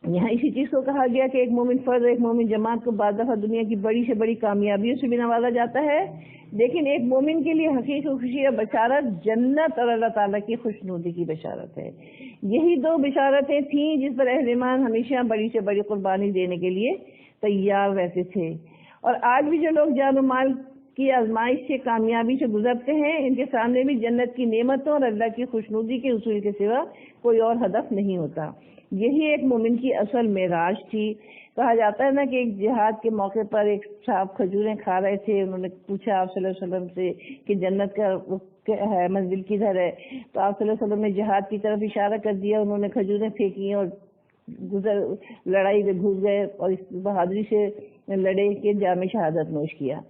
[SPEAKER 1] یہاں اسی چیز کو کہا گیا کہ ایک مومن فرد ایک مومن جماعت کو بعض دفعہ دنیا کی بڑی سے بڑی کامیابیوں سے بھی نوازا جاتا ہے، لیکن ایک مومن کے لیے حقیقی خوشی اور بشارت جنت اور اللہ تعالیٰ کی خوشنودی کی بشارت ہے۔ یہی 2 بشارتیں تھیں جس پر اہل ایمان ہمیشہ بڑی سے بڑی قربانی دینے کے لیے تیار رہتے تھے، اور آج بھی جو لوگ جان و مال کی آزمائش سے کامیابی سے گزرتے ہیں ان کے سامنے بھی جنت کی نعمتوں اور اللہ کی خوشنودی کے حصول کے سوا کوئی اور ہدف نہیں ہوتا۔ یہی ایک مومن کی اصل معراج تھی۔ کہا جاتا ہے نا کہ ایک جہاد کے موقع پر ایک صاحب کھجوریں کھا رہے تھے، انہوں نے پوچھا آپ صلی اللہ علیہ وسلم سے کہ جنت کا ہے منزل کدھر ہے، تو آپ صلی اللہ علیہ وسلم نے جہاد کی طرف اشارہ کر دیا، انہوں نے کھجوریں پھینکی اور لڑائی میں گھس گئے اور اس بہادری سے لڑے کہ جام شہادت نوش کیا۔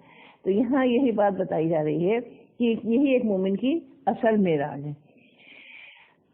[SPEAKER 1] تو یہاں یہی بات بتائی جا رہی ہے کہ یہی ایک مومن کی اصل معراج ہے۔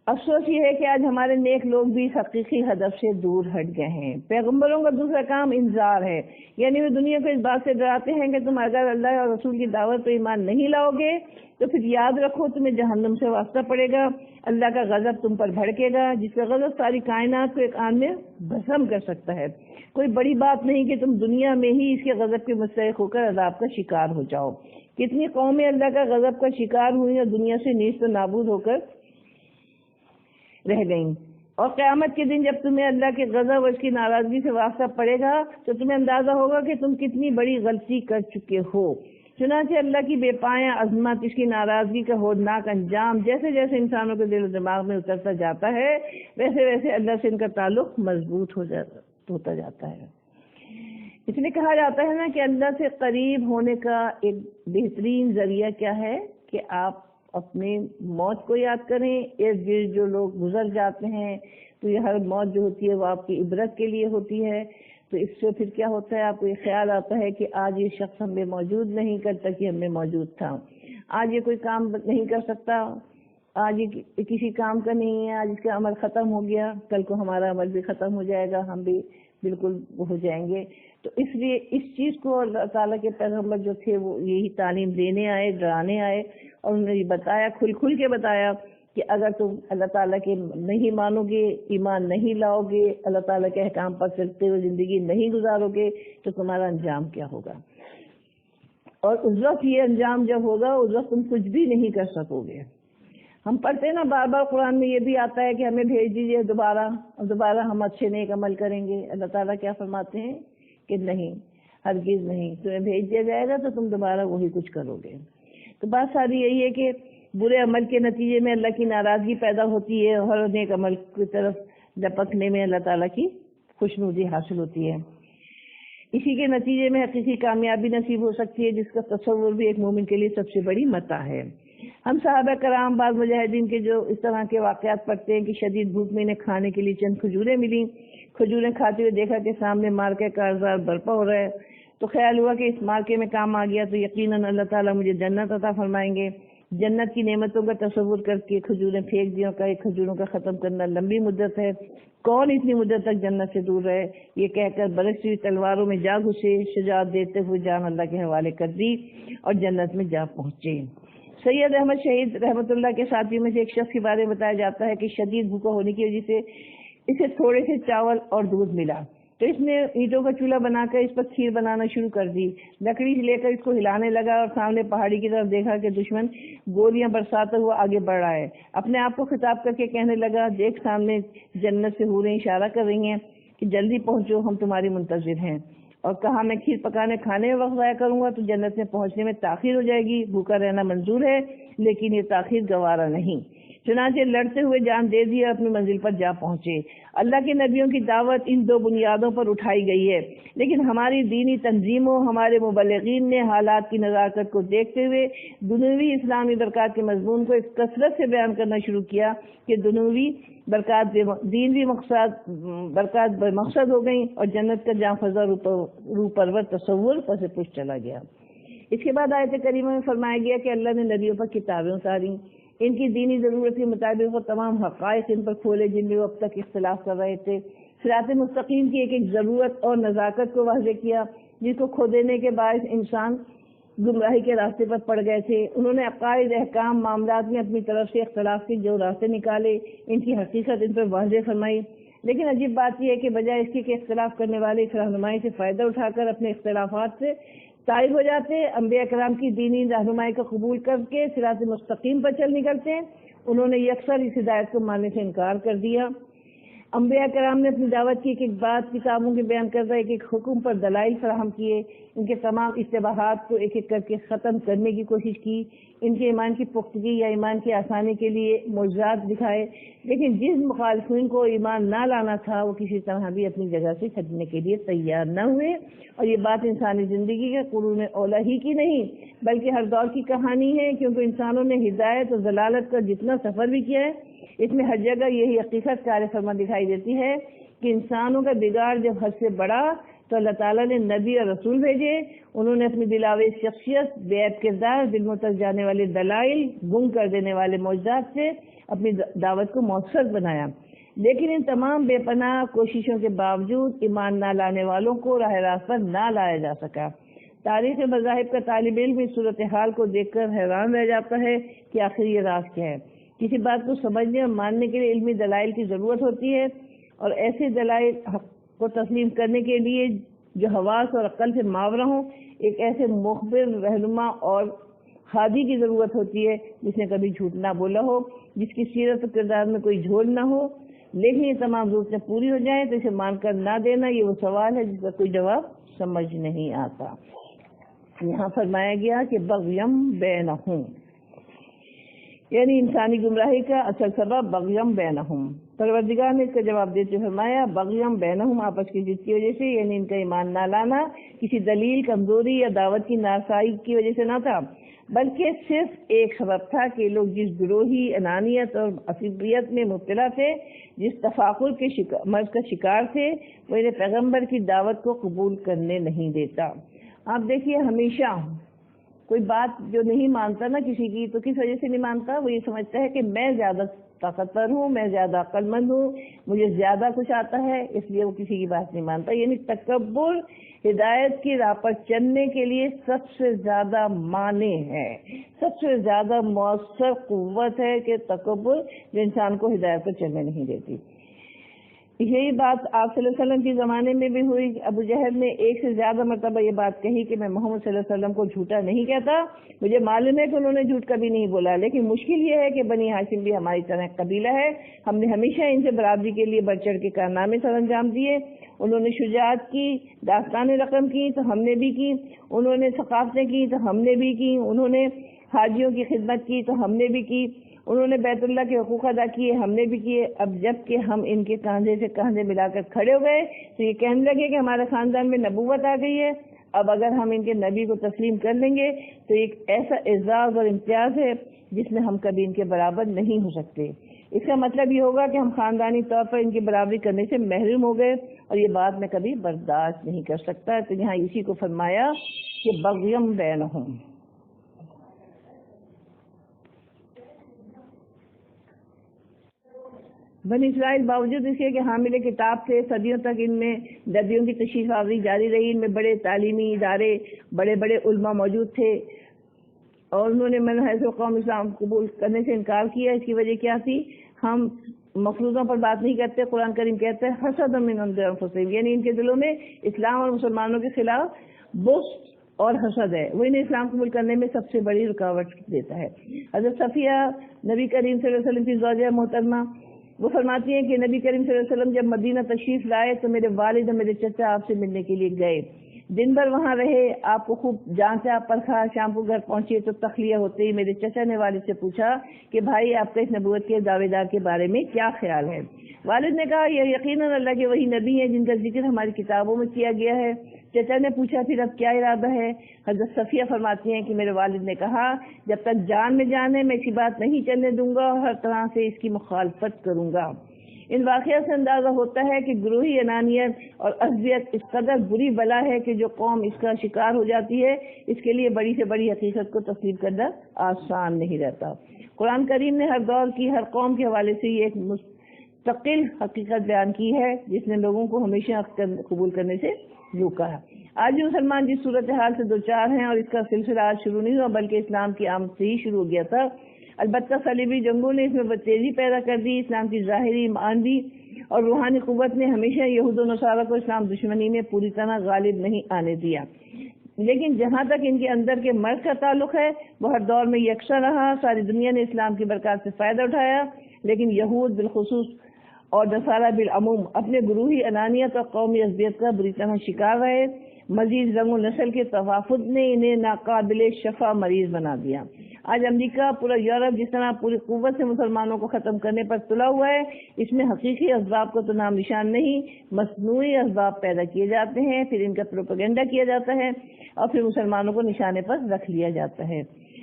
[SPEAKER 1] افسوس یہ ہے کہ آج ہمارے نیک لوگ بھی اس حقیقی ہدف سے دور ہٹ گئے ہیں۔ پیغمبروں کا دوسرا کام انذار ہے، یعنی وہ دنیا کو اس بات سے ڈراتے ہیں کہ تم اگر اللہ اور رسول کی دعوت پر ایمان نہیں لاؤ گے تو پھر یاد رکھو تمہیں جہنم سے واسطہ پڑے گا، اللہ کا غضب تم پر بھڑکے گا، جس کا غضب ساری کائنات کو ایک آن میں بھسم کر سکتا ہے۔ کوئی بڑی بات نہیں کہ تم دنیا میں ہی اس کے غضب کے مستحق ہو کر عذاب کا شکار ہو جاؤ۔ کتنی قومیں اللہ کا غضب کا شکار ہوئی اور دنیا سے نیست و نابود ہو کر رہ گئیں، اور قیامت کے دن جب تمہیں اللہ کے غضب اور اس کی ناراضگی سے واسطہ پڑے گا تو تمہیں اندازہ ہوگا کہ تم کتنی بڑی غلطی کر چکے ہو۔ چنانچہ اللہ کی بے پایاں عظمت، اس کی ناراضگی کا ہولناک انجام جیسے جیسے انسانوں کے دل و دماغ میں اترتا جاتا ہے ویسے ویسے اللہ سے ان کا تعلق مضبوط ہوتا جاتا ہے۔ اس لیے کہا جاتا ہے نا کہ اللہ سے قریب ہونے کا ایک بہترین ذریعہ کیا ہے کہ آپ اپنے موت کو یاد کریں۔ ارد گرد جو لوگ گزر جاتے ہیں تو یہ ہر موت جو ہوتی ہے وہ آپ کی عبرت کے لیے ہوتی ہے، تو اس سے پھر کیا ہوتا ہے، آپ کو یہ خیال آتا ہے کہ آج یہ شخص ہم میں موجود نہیں، کل تک یہ ہم میں موجود تھا، آج یہ کوئی کام نہیں کر سکتا، آج یہ کسی کام کا نہیں ہے، آج اس کا عمل ختم ہو گیا، کل کو ہمارا عمل بھی ختم ہو جائے گا، ہم بھی بالکل ہو جائیں گے۔ تو اس لیے اس چیز کو اللہ تعالیٰ کے پیغمبر جو تھے وہ یہی تعلیم دینے آئے، ڈرانے آئے، اور انہوں نے یہ بتایا، کھل کے بتایا کہ اگر تم اللہ تعالیٰ کے نہیں مانو گے، ایمان نہیں لاؤ گے، اللہ تعالیٰ کے احکام پر چلتے ہوئے زندگی نہیں گزارو گے تو تمہارا انجام کیا ہوگا، اور اس وقت یہ انجام جب ہوگا اس وقت تم کچھ بھی نہیں کر سکو گے۔ ہم پڑھتے ہیں نا بار بار قرآن میں یہ بھی آتا ہے کہ ہمیں بھیج دیجیے دوبارہ ہم اچھے نیک عمل کریں گے۔ اللہ تعالیٰ کیا فرماتے ہیں کہ نہیں، ہرگز نہیں، تمہیں بھیج دیا جائے گا تو تم دوبارہ وہی کچھ کرو گے۔ تو بات ساری یہی ہے کہ برے عمل کے نتیجے میں اللہ کی ناراضگی پیدا ہوتی ہے، اور ہر نیک عمل کی طرف لپکنے میں اللہ تعالیٰ کی خوشنودی حاصل ہوتی ہے۔ اسی کے نتیجے میں حقیقی کامیابی نصیب ہو سکتی ہے، جس کا تصور بھی ایک مومن کے لیے سب سے بڑی متاع ہے۔ ہم صحابہ کرام، بعض مجاہدین کے جو اس طرح کے واقعات پڑھتے ہیں کہ شدید بھوک میں انہیں کھانے کے لیے چند کھجوریں ملیں، کھجوریں کھاتے ہوئے دیکھا کہ سامنے مارکے کا کارزار برپا ہو رہا ہے، تو خیال ہوا کہ اس مارکے میں کام آ گیا تو یقیناً اللہ تعالیٰ مجھے جنت عطا فرمائیں گے۔ جنت کی نعمتوں کا تصور کر کے کھجوریں پھینک دیا، کہ کھجوروں کا ختم کرنا لمبی مدت ہے، کون اتنی مدت تک جنت سے دور رہے، یہ کہہ کر برستی ہوئی تلواروں میں جا گھسے، شجاعت دیتے ہوئے جان اللہ کے حوالے کر دی اور جنت میں جا پہنچے۔ سید احمد شہید رحمۃ اللہ کے ساتھیوں میں سے ایک شخص کے بارے میں بتایا جاتا ہے کہ شدید بھوکا ہونے کی وجہ سے اسے تھوڑے سے چاول اور دودھ ملا، تو اس نے اینٹوں کا چولہا بنا کر اس پر کھیر بنانا شروع کر دی، لکڑی سے لے کر اس کو ہلانے لگا اور سامنے پہاڑی کی طرف دیکھا کہ دشمن گولیاں برساتا ہوا آگے بڑھ رہا ہے۔ اپنے آپ کو خطاب کر کے کہنے لگا، دیکھ سامنے جنت سے حوریں اشارہ کر رہی ہیں کہ جلدی پہنچو، ہم تمہاری منتظر ہیں، اور کہا میں کھیر پکانے کھانے میں وقت ضائع کروں گا تو جنت میں پہنچنے میں تاخیر ہو جائے گی، بھوکا رہنا منظور ہے لیکن یہ تاخیر گوارا نہیں۔ چنانچہ لڑتے ہوئے جان دے دی اور اپنی منزل پر جا پہنچے۔ اللہ کے نبیوں کی دعوت ان دو بنیادوں پر اٹھائی گئی ہے، لیکن ہماری دینی تنظیموں، ہمارے مبلغین نے حالات کی نزاکت کو دیکھتے ہوئے دنیوی اسلامی برکات کے مضمون کو اس کثرت سے بیان کرنا شروع کیا کہ دنیوی برکات دینوی برکات بے مقصد ہو گئیں اور جنت کا جاں فضا روح پرور تصور پس پش چلا گیا۔ اس کے بعد آیت کریمہ میں فرمایا گیا کہ اللہ نے نبیوں پر کتابیں اتاری، ان کی دینی ضرورت کے مطابق وہ تمام حقائق ان پر کھولے جن میں وہ اب تک اختلاف کر رہے تھے، صراط مستقیم کی ایک ایک ضرورت اور نزاکت کو واضح کیا جس کو کھو دینے کے باعث انسان گمراہی کے راستے پر پڑ گئے تھے۔ انہوں نے عقائد، احکام، معاملات میں اپنی طرف سے اختلاف کے جو راستے نکالے ان کی حقیقت ان پر واضح فرمائی، لیکن عجیب بات یہ ہے کہ بجائے اس کے کہ اختلاف کرنے والے اس رہنمائی سے فائدہ اٹھا کر اپنے اختلافات سے طائب ہو جاتے، انبیاء کرام کی دینی رہنمائی کو قبول کر کے صراط مستقیم پر چل نکلتے ہیں، انہوں نے یکسر اس ہدایت کو ماننے سے انکار کر دیا۔ انبیاء کرام نے اپنی دعوت کی ایک ایک بات کتابوں کے بیان کردہ ایک ایک حکم پر دلائل فراہم کیے، ان کے تمام اشتباہات کو ایک ایک کر کے ختم کرنے کی کوشش کی، ان کے ایمان کی پختگی یا ایمان کی آسانی کے لیے معجزات دکھائے، لیکن جس مخالفین کو ایمان نہ لانا تھا وہ کسی طرح بھی اپنی جگہ سے ہٹنے کے لیے تیار نہ ہوئے۔ اور یہ بات انسانی زندگی کے قرون اولیٰ ہی کی نہیں بلکہ ہر دور کی کہانی ہے، کیونکہ انسانوں نے ہدایت اور ضلالت کا جتنا سفر بھی کیا ہے اس میں ہر جگہ یہی حقیقت کار فرما دکھائی دیتی ہے کہ انسانوں کا بگاڑ جب حد سے بڑا تو اللہ تعالیٰ نے نبی اور رسول بھیجے، انہوں نے اپنی دلاویز شخصیت، بے عیب کردار، دل میں اتر جانے والے دلائل، گم کر دینے والے معجزات سے اپنی دعوت کو مؤثر بنایا، لیکن ان تمام بے پناہ کوششوں کے باوجود ایمان نہ لانے والوں کو راہ راست پر نہ لایا جا سکا۔ تاریخ مذاہب کا طالب علم اس صورتحال کو دیکھ کر حیران رہ جاتا ہے کہ آخر یہ راز کیا ہے۔ کسی بات کو سمجھنے اور ماننے کے لیے علمی دلائل کی ضرورت ہوتی ہے، اور ایسے دلائل کو تسلیم کرنے کے لیے جو حواس اور عقل سے ماورا ہوں، ایک ایسے مخبر، رہنما اور ہادی کی ضرورت ہوتی ہے جس نے کبھی جھوٹ نہ بولا ہو، جس کی سیرت و کردار میں کوئی جھول نہ ہو۔ لیکن یہ تمام ضرورتیں پوری ہو جائیں تو اسے مان کر نہ دینا، یہ وہ سوال ہے جس کا کوئی جواب سمجھ نہیں آتا۔ یہاں فرمایا گیا کہ بغیم بینہم، یعنی انسانی گمراہی کا اصل سبب بغیم بینہم۔ پروردگار نے اس کا جواب دیتے فرمایا بغیم بینہم، آپس کی ضد کی وجہ سے، یعنی ان کا ایمان نہ لانا کسی دلیل، کمزوری یا دعوت کی نارسائی کی وجہ سے نہ تھا، بلکہ صرف ایک سبب تھا کہ لوگ جس گروہی انانیت اور عصبیت میں مبتلا تھے، جس تفاخر کے مرض کا شکار تھے، وہ انہیں پیغمبر کی دعوت کو قبول کرنے نہیں دیتا۔ آپ دیکھیے، ہمیشہ کوئی بات جو نہیں مانتا نا کسی کی، تو کس وجہ سے نہیں مانتا؟ وہ یہ سمجھتا ہے کہ میں زیادہ طاقتور ہوں، میں زیادہ عقل مند ہوں، مجھے زیادہ کچھ آتا ہے، اس لیے وہ کسی کی بات نہیں مانتا۔ یعنی تکبر ہدایت کی راہ پر چلنے کے لیے سب سے زیادہ مانع ہے، سب سے زیادہ مؤثر قوت ہے کہ تکبر جو انسان کو ہدایت پر چلنے نہیں دیتی۔ یہی بات آپ صلی اللہ علیہ وسلم کے زمانے میں بھی ہوئی۔ ابو جہل نے ایک سے زیادہ مرتبہ یہ بات کہی کہ میں محمد صلی اللہ علیہ وسلم کو جھوٹا نہیں کہتا، مجھے معلوم ہے کہ انہوں نے جھوٹ کبھی نہیں بولا، لیکن مشکل یہ ہے کہ بنی ہاشم بھی ہماری طرح قبیلہ ہے، ہم نے ہمیشہ ان سے برابری کے لیے بڑھ چڑھ کے کارنامے سر انجام دیے، انہوں نے شجاعت کی، داستانیں رقم کی تو ہم نے بھی کی، انہوں نے ثقافتیں کی تو ہم نے بھی کی، انہوں نے حاجیوں کی خدمت کی تو ہم نے بھی کی، انہوں نے بیت اللہ کے حقوق ادا کیے، ہم نے بھی کیے۔ اب جب کہ ہم ان کے کاندھے سے کاندھے ملا کر کھڑے ہو گئے تو یہ کہنے لگے کہ ہمارے خاندان میں نبوت آ گئی ہے، اب اگر ہم ان کے نبی کو تسلیم کر لیں گے تو ایک ایسا اعزاز اور امتیاز ہے جس میں ہم کبھی ان کے برابر نہیں ہو سکتے۔ اس کا مطلب یہ ہوگا کہ ہم خاندانی طور پر ان کی برابری کرنے سے محروم ہو گئے، اور یہ بات میں کبھی برداشت نہیں کر سکتا۔ تو یہاں اسی کو فرمایا کہ بغیم بینہم۔ بنی اسرائیل باوجود اس کے کہ حامل کتاب تھے، صدیوں تک ان میں نبیوں کی تشریف آوری جاری رہی، ان میں بڑے تعلیمی ادارے، بڑے بڑے علماء موجود تھے، اور انہوں نے منہج قوم اسلام قبول کرنے سے انکار کیا۔ اس کی وجہ کیا تھی؟ ہم مفروضوں پر بات نہیں کرتے، قرآن کریم کہتے ہیں حسد من عند انفسہم، یعنی ان کے دلوں میں اسلام اور مسلمانوں کے خلاف بغض اور حسد ہے، وہ انہیں اسلام قبول کرنے میں سب سے بڑی رکاوٹ دیتا ہے۔ حضرت صفیہ نبی کریم صلی اللہ علیہ وسلم کی زوجہ محترمہ، وہ فرماتی ہیں کہ نبی کریم صلی اللہ علیہ وسلم جب مدینہ تشریف لائے تو میرے والد اور میرے چچا آپ سے ملنے کے لیے گئے، دن بھر وہاں رہے، آپ کو خوب جانچا پرکھا، شام کو گھر پہنچے تو تخلیہ ہوتے ہی میرے چچا نے والد سے پوچھا کہ بھائی آپ کا اس نبوت کے دعوے دار کے بارے میں کیا خیال ہے؟ والد نے کہا یہ یقیناً اللہ کے وہی نبی ہیں جن کا ذکر ہماری کتابوں میں کیا گیا ہے۔ چچا نے پوچھا پھر اب کیا ارادہ ہے؟ حضرت صفیہ فرماتی ہیں کہ میرے والد نے کہا جب تک جان میں جان ہے میں ایسی بات نہیں چلنے دوں گا اور ہر طرح سے اس کی مخالفت کروں گا۔ ان واقعات سے اندازہ ہوتا ہے کہ گروہی انانیت اور عصبیت اس قدر بری بلا ہے کہ جو قوم اس کا شکار ہو جاتی ہے اس کے لیے بڑی سے بڑی حقیقت کو تسلیم کرنا آسان نہیں رہتا۔ قرآن کریم نے ہر دور کی ہر قوم کے حوالے سے یہ ایک مستقل حقیقت بیان کی ہے جس نے لوگوں کو ہمیشہ قبول کرنے سے روکا ہے۔ آج مسلمان جس صورتحال سے دوچار ہیں، اور اس کا سلسلہ آج شروع نہیں ہوا بلکہ اسلام کی آمد سے ہی شروع ہو گیا تھا، البتہ صلیبی جنگوں نے اس میں تیزی پیدا کر دی۔ اسلام کی ظاہری، معنوی اور روحانی قوت نے ہمیشہ یہود و نصارہ کو اسلام دشمنی میں پوری طرح غالب نہیں آنے دیا، لیکن جہاں تک ان کے اندر کے مرض کا تعلق ہے وہ ہر دور میں یکساں رہا۔ ساری دنیا نے اسلام کی برکات سے فائدہ اٹھایا، لیکن یہود بالخصوص اور نصارہ بالعموم اپنے گروہی انانیت اور قومی عصبیت کا بری طرح شکار رہے۔ مزید رنگ و نسل کے توافد نے انہیں ناقابل شفا مریض بنا دیا۔ آج امریکہ، پورا یورپ جس طرح پوری قوت سے مسلمانوں کو ختم کرنے پر تلا ہوا ہے، اس میں حقیقی اسباب کو تو نام نشان نہیں، مصنوعی اسباب پیدا کیے جاتے ہیں، پھر ان کا پروپیگنڈا کیا جاتا ہے اور پھر مسلمانوں کو نشانے پر رکھ لیا جاتا ہے۔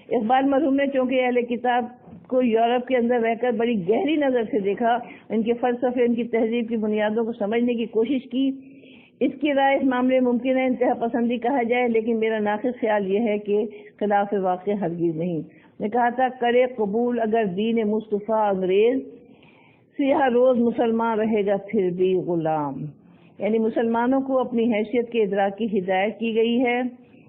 [SPEAKER 1] اقبال مرحوم نے چونکہ اہل کتاب کو یورپ کے اندر رہ کر بڑی گہری نظر سے دیکھا، ان کے فلسفے، ان کی تہذیب کی بنیادوں کو سمجھنے کی کوشش کی، اس کی رائے اس معاملے ممکن ہے انتہا پسندی کہا جائے، لیکن میرا ناقص خیال یہ ہے کہ خلاف واقع ہرگز نہیں۔ نے کہا تھا کرے قبول اگر دین مصطفیٰ انگریز، سیاہ روز مسلمان رہے گا پھر بھی غلام۔ یعنی مسلمانوں کو اپنی حیثیت کے ادراک کی ہدایت کی گئی ہے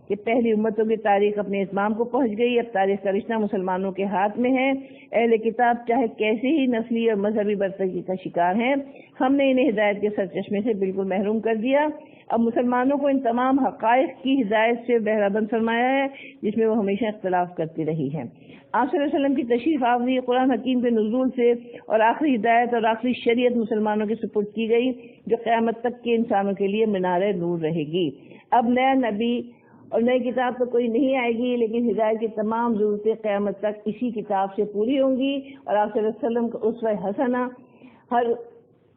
[SPEAKER 1] کہ پہلی امتوں کی تاریخ اپنے اتمام کو پہنچ گئی، اب تاریخ کا رشتہ مسلمانوں کے ہاتھ میں ہے۔ اہل کتاب چاہے کیسے ہی نسلی اور مذہبی برتری کا شکار ہیں، ہم نے انہیں ہدایت کے سرچشمے سے بالکل محروم کر دیا۔ اب مسلمانوں کو ان تمام حقائق کی ہدایت سے بہرہ فرمایا ہے جس میں وہ ہمیشہ اختلاف کرتی رہی ہے۔ آپ صلی اللہ علیہ وسلم کی تشریف آوری، قرآن حکیم کے نزول سے اور آخری ہدایت اور آخری شریعت مسلمانوں کے سپرد کی گئی جو قیامت تک کے انسانوں کے لیے مینار نور رہے گی۔ اب نیا نبی اور نئی کتاب تو کوئی نہیں آئے گی، لیکن ہدایت کی تمام ضرورتیں قیامت تک اسی کتاب سے پوری ہوں گی، اور آپ صلی اللہ علیہ وسلم کا اسوہ حسنہ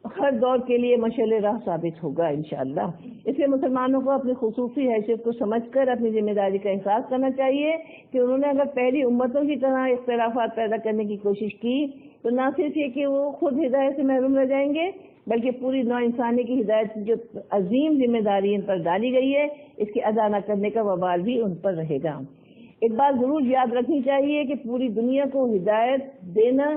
[SPEAKER 1] ہر دور کے لیے مشعل راہ ثابت ہوگا انشاءاللہ۔ اس لیے مسلمانوں کو اپنی خصوصی حیثیت کو سمجھ کر اپنی ذمہ داری کا احساس کرنا چاہیے کہ انہوں نے اگر پہلی امتوں کی طرح اختلافات پیدا کرنے کی کوشش کی تو نہ صرف یہ کہ وہ خود ہدایت سے محروم رہ جائیں گے، بلکہ پوری نوع انسانی کی ہدایت کی جو عظیم ذمہ داری ان پر ڈالی گئی ہے اس کے ادا نہ کرنے کا وبال بھی ان پر رہے گا۔ ایک بات ضرور یاد رکھنی چاہیے کہ پوری دنیا کو ہدایت دینا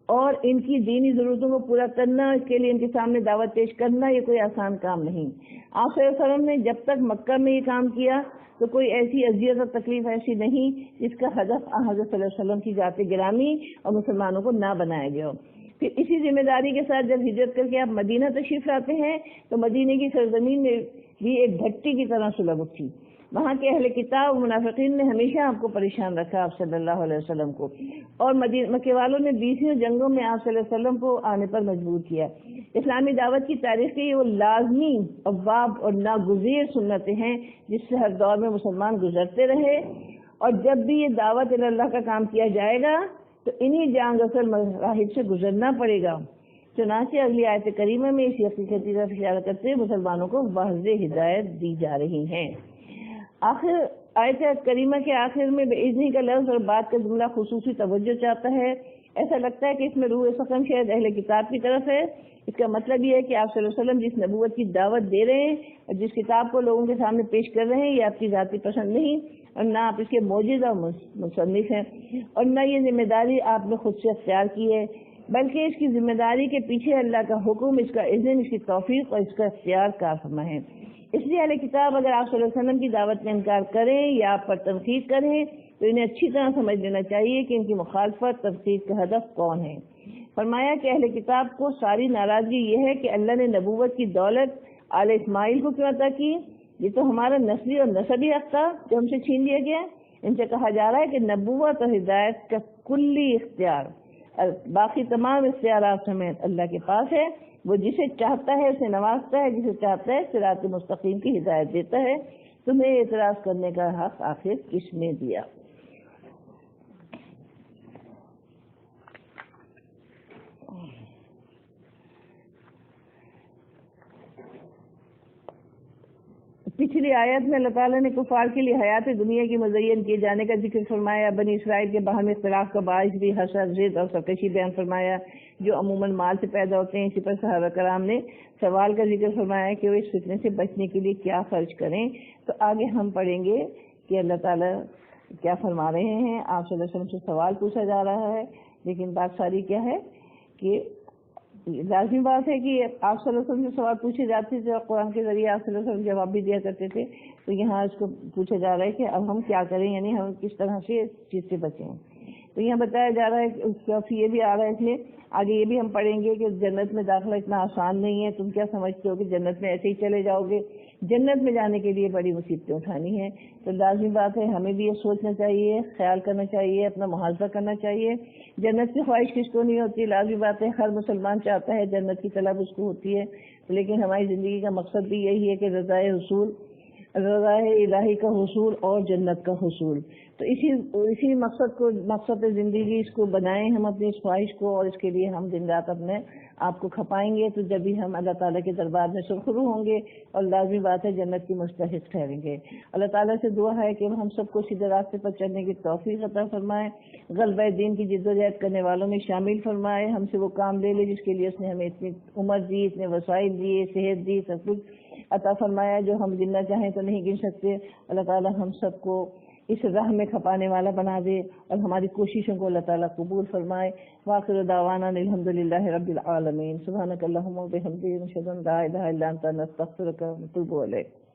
[SPEAKER 1] اور ان کی دینی ضرورتوں کو پورا کرنا، اس کے لیے ان کے سامنے دعوت پیش کرنا، یہ کوئی آسان کام نہیں۔ آپ صلی اللہ علیہ وسلم نے جب تک مکہ میں یہ کام کیا تو کوئی ایسی اذیت اور تکلیف ایسی نہیں جس کا ہدف حضرت صلی اللہ علیہ وسلم کی ذات گرامی اور مسلمانوں کو نہ بنایا گیا ہو۔ پھر اسی ذمہ داری کے ساتھ جب ہجرت کر کے آپ مدینہ تشریف لاتے ہیں تو مدینے کی سرزمین میں بھی ایک بھٹی کی طرح سلگ اٹھی۔ وہاں کے اہل کتاب و منافقین نے ہمیشہ آپ کو پریشان رکھا، آپ صلی اللہ علیہ وسلم کو، اور مکے والوں نے 20 جنگوں میں آپ صلی اللہ علیہ وسلم کو آنے پر مجبور کیا۔ اسلامی دعوت کی تاریخ کی وہ لازمی ابواب اور ناگزیر سنتیں ہیں جس سے ہر دور میں مسلمان گزرتے رہے، اور جب بھی یہ دعوت اللہ کا کام کیا جائے گا تو انہی جان گسر مراحل سے گزرنا پڑے گا۔ چنانچہ اگلی آیت کریمہ میں اسی حقیقت کی طرف اشارہ کرتے ہوئے مسلمانوں کو واضح ہدایت دی جا رہی ہیں۔ آخر آیت کریمہ کے آخر میں بِإِذْنِهِ کا لفظ اور بات کا جملہ خصوصی توجہ چاہتا ہے۔ ایسا لگتا ہے کہ اس میں روح سخن شاید اہل کتاب کی طرف ہے۔ اس کا مطلب یہ ہے کہ آپ صلی اللہ علیہ وسلم جس نبوت کی دعوت دے رہے ہیں اور جس کتاب کو لوگوں کے سامنے پیش کر رہے ہیں یہ آپ کی ذاتی پسند نہیں، اور نہ آپ اس کے موجز اور مصنف ہیں، اور نہ یہ ذمہ داری آپ نے خود سے اختیار کی ہے، بلکہ اس کی ذمہ داری کے پیچھے اللہ کا حکم، اس کا اذن، اس کی توفیق اور اس کا اختیار کار فرما ہے۔ اس لیے اہل کتاب اگر آپ صلی اللہ علیہ وسلم کی دعوت میں انکار کریں یا آپ پر تنقید کریں تو انہیں اچھی طرح سمجھ لینا چاہیے کہ ان کی مخالفت تنقید کا ہدف کون ہے۔ فرمایا کہ اہل کتاب کو ساری ناراضگی یہ ہے کہ اللہ نے نبوت کی دولت آل اسماعیل کو کیوں عطا کی؟ یہ تو ہمارا نسلی اور نسبی حق تھا جو ہم سے چھین لیا گیا۔ ان سے کہا جا رہا ہے کہ نبوت اور ہدایت کا کلی اختیار، باقی تمام اختیارات سمیت اللہ کے پاس ہے۔ وہ جسے چاہتا ہے اسے نوازتا ہے، جسے چاہتا ہے صراط مستقیم کی ہدایت دیتا ہے۔ تمہیں اعتراض کرنے کا حق آخر کس نے دیا؟ پچھلی آیت میں اللہ تعالیٰ نے کفار کے لیے حیات دنیا کی مزین کیے جانے کا ذکر فرمایا، بنی اسرائیل کے باہمی اختلاف کا باعث بھی حسد، ضد اور سرکشی بیان فرمایا جو عموماً مال سے پیدا ہوتے ہیں۔ اسی پر صحابہ کرام نے سوال کا ذکر فرمایا کہ وہ اس فتنے سے بچنے کے لیے کیا خرچ کریں۔ تو آگے ہم پڑھیں گے کہ اللہ تعالیٰ کیا فرما رہے ہیں۔ آپ صلی اللہ علیہ وسلم سے سوال پوچھا جا رہا ہے، لیکن بات ساری کیا ہے کہ لازمی بات ہے کہ آپ صلی اللہ علیہ وسلم سے سوال پوچھے جاتے تھے اور قرآن کے ذریعے آپ صلی اللہ علیہ وسلم جواب بھی دیا کرتے تھے، تو یہاں اس کو پوچھا جا رہا ہے کہ اب ہم کیا کریں، یعنی ہم کس طرح سے اس چیز سے بچیں۔ تو یہاں بتایا جا رہا ہے کہ اس کا یہ بھی آ رہا ہے، اس لیے آگے یہ بھی ہم پڑھیں گے کہ جنت میں داخلہ اتنا آسان نہیں ہے۔ تم کیا سمجھتے ہو کہ جنت میں ایسے ہی چلے جاؤ گے؟ جنت میں جانے کے لیے بڑی مصیبتیں اٹھانی ہیں۔ تو لازمی بات ہے ہمیں بھی یہ سوچنا چاہیے، خیال کرنا چاہیے، اپنا محاذہ کرنا چاہیے۔ جنت کی خواہش کس کو نہیں ہوتی؟ لازمی بات ہے ہر مسلمان چاہتا ہے، جنت کی طلب اس کو ہوتی ہے، لیکن ہماری زندگی کا مقصد بھی یہی ہے کہ رضائے الہی کا حصول اور جنت کا حصول۔ تو اسی مقصد زندگی اس کو بنائیں ہم اپنی اس خواہش کو، اور اس کے لیے ہم دن رات اپنے آپ کو کھپائیں گے تو جب بھی ہم اللہ تعالیٰ کے دربار میں سرخرو ہوں گے اور لازمی بات ہے جنت کی مستحق ٹھہریں گے۔ اللہ تعالیٰ سے دعا ہے کہ ہم سب کو سیدھے راستے پر چلنے کی توفیق عطا فرمائے، غلبہ دین کی جدوجہد کرنے والوں میں شامل فرمائے، ہم سے وہ کام لے لے جس کے لیے اس نے ہمیں اتنی عمر دی، اتنے وسائل دیے، صحت دی، سب کچھ عطا فرمایا جو ہم گننا چاہیں تو نہیں گن سکتے۔ اللہ تعالیٰ ہم سب کو اس راہ میں کھپانے والا بنا دے اور ہماری کوششوں کو اللہ تعالیٰ قبول فرمائے. وآخر دعوانا الحمدللہ رب العالمین. سبحانک اللہم و بحمدک نشہد ان لا الہ الا انت نستغفرک ونتوب الیک.